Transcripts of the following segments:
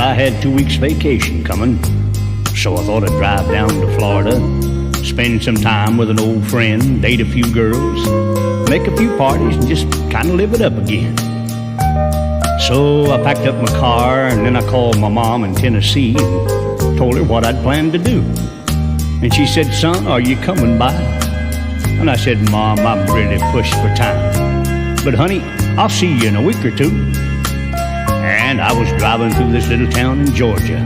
I had 2 weeks vacation coming, so I thought I'd drive down to Florida, spend some time with an old friend, date a few girls, make a few parties, and just kind of live it up again. So I packed up my car, and then I called my mom in Tennessee and told her what I'd planned to do. And she said, "Son, are you coming by?" And I said, "Mom, I'm really pushed for time, but honey, I'll see you in a week or two." And I was driving through this little town in Georgia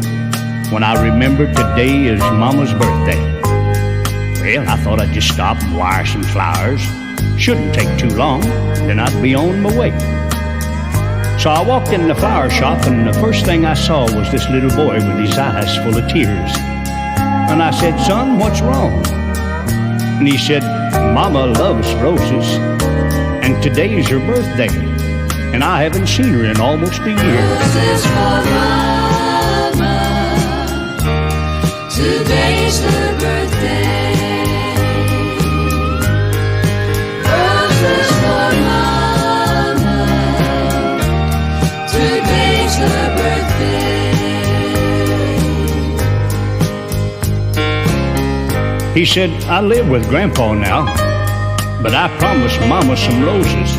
when I remembered today is Mama's birthday. Well, I thought I'd just stop and wire some flowers. Shouldn't take too long, then I'd be on my way. So I walked in the flower shop, and the first thing I saw was this little boy with his eyes full of tears. And I said, "Son, what's wrong?" And he said, "Mama loves roses, and today's her birthday, and I haven't seen her in almost a year." Roses for Mama, today's her birthday. Roses for Mama, today's her birthday. He said, "I live with Grandpa now, but I promised Mama some roses,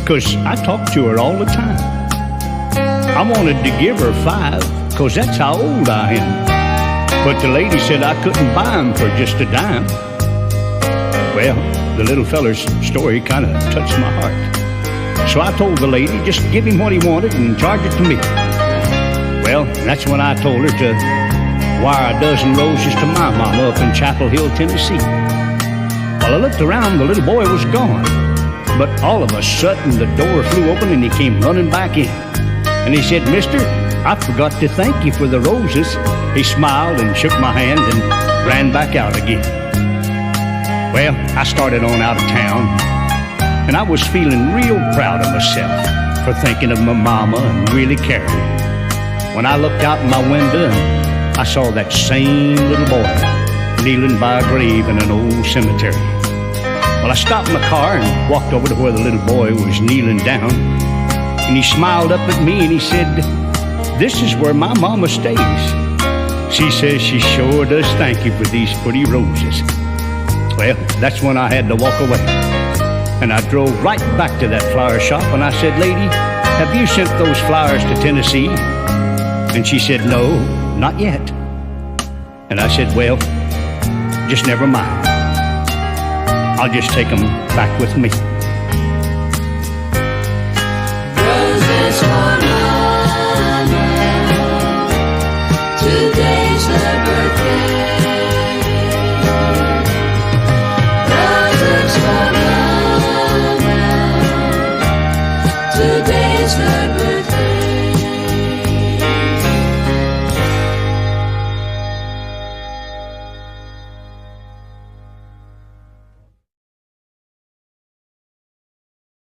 'cause I talk to her all the time. I wanted to give her 5, 'cause that's how old I am. But the lady said I couldn't buy them for just a dime." Well, the little feller's story kind of touched my heart. So I told the lady just give him what he wanted and charge it to me. Well, that's when I told her to wire a dozen roses to my mama up in Chapel Hill, Tennessee. Well, I looked around, the little boy was gone. But all of a sudden, the door flew open and he came running back in. And he said, "Mister, I forgot to thank you for the roses." He smiled and shook my hand and ran back out again. Well, I started on out of town, and I was feeling real proud of myself for thinking of my mama and really caring. When I looked out my window, I saw that same little boy kneeling by a grave in an old cemetery. Well, I stopped my car and walked over to where the little boy was kneeling down, and he smiled up at me and he said, "This is where my mama stays. She says she sure does thank you for these pretty roses." Well, that's when I had to walk away, and I drove right back to that flower shop, and I said, "Lady, have you sent those flowers to Tennessee?" And she said, "No, not yet." And I said, "Well, just never mind. I'll just take them back with me."